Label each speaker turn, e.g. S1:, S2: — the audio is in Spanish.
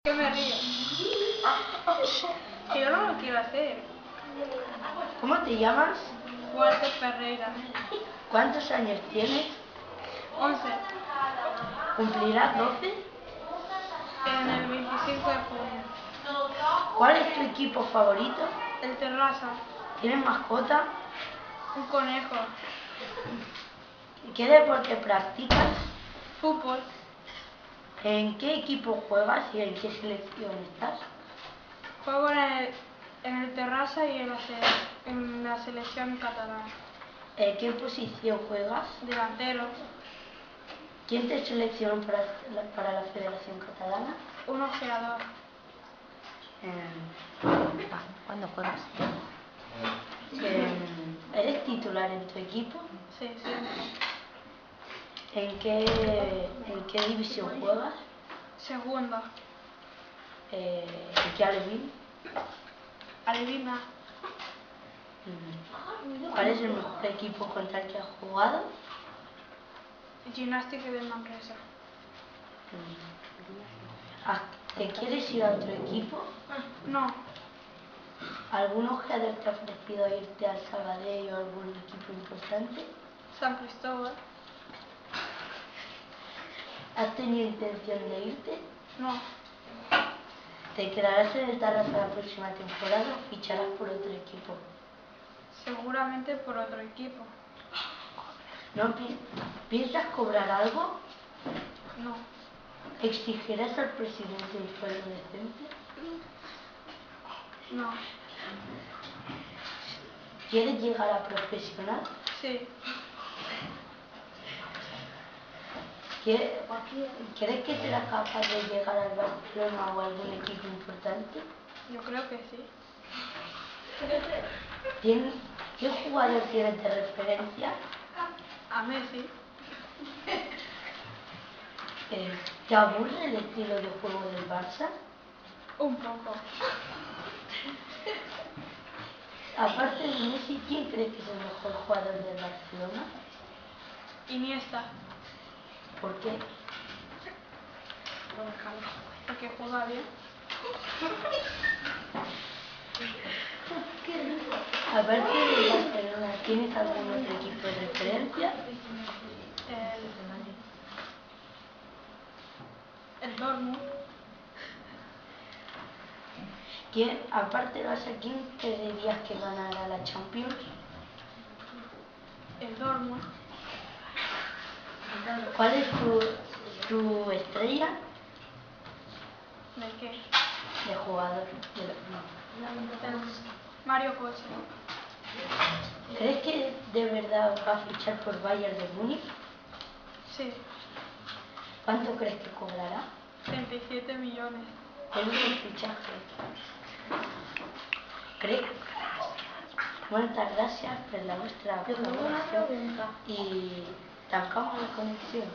S1: ¿Qué me río? Que yo no lo quiero hacer.
S2: ¿Cómo te llamas?
S1: Walter Ferreira.
S2: ¿Cuántos años tienes?
S1: 11.
S2: ¿Cumplirás 12?
S1: En el 25 de junio.
S2: ¿Cuál es tu equipo favorito?
S1: El Terrassa.
S2: ¿Tienes mascota?
S1: Un conejo.
S2: ¿Qué deporte practicas?
S1: Fútbol.
S2: ¿En qué equipo juegas y en qué selección estás?
S1: Juego en el Terrassa y en la Selección Catalana.
S2: ¿En qué posición juegas?
S1: Delantero.
S2: ¿Quién te seleccionó para la Federación Catalana?
S1: Un ojeador.
S2: ¿Cuándo juegas? ¿Eres titular en tu equipo?
S1: Sí, siempre.
S2: ¿En qué división juegas?
S1: Segunda.
S2: ¿En qué alevín?
S1: Adivina.
S2: ¿Cuál es el mejor equipo contra el que has jugado?
S1: Gimnástica de Manresa.
S2: ¿Te quieres ir a otro equipo?
S1: No.
S2: ¿Algún ojeador te ha ofrecido irte al Sabadell o algún equipo importante?
S1: San Cristóbal.
S2: ¿Has tenido intención de irte?
S1: No.
S2: ¿Te quedarás en el Terrassa la próxima temporada o ficharás por otro equipo?
S1: Seguramente por otro equipo.
S2: ¿No piensas cobrar algo?
S1: No.
S2: ¿Exigirás al presidente un sueldo decente?
S1: No.
S2: ¿Quieres llegar a profesional?
S1: Sí.
S2: ¿Crees que serás capaz de llegar al Barcelona o a algún equipo importante?
S1: Yo creo que sí.
S2: ¿Qué jugador tienes de referencia?
S1: A Messi.
S2: ¿Te aburre el estilo de juego del Barça?
S1: Un poco.
S2: Aparte de Messi, ¿quién crees que es el mejor jugador del Barcelona?
S1: Iniesta.
S2: ¿Por qué?
S1: Porque juega bien.
S2: Aparte del Barcelona, ¿tienes algún otro equipo de referencia?
S1: El Dortmund.
S2: Aparte del Barça, ¿quién creerías que ganará la Champions?
S1: El Dortmund.
S2: ¿Cuál es tu estrella
S1: ¿De qué?
S2: de jugador?
S1: Mario José.
S2: ¿Crees que de verdad va a fichar por Bayern de Múnich?
S1: Sí.
S2: ¿Cuánto crees que cobrará?
S1: 37 millones.
S2: Es un fichaje. Muchas gracias por la vuestra colaboración y tancamos la conexión.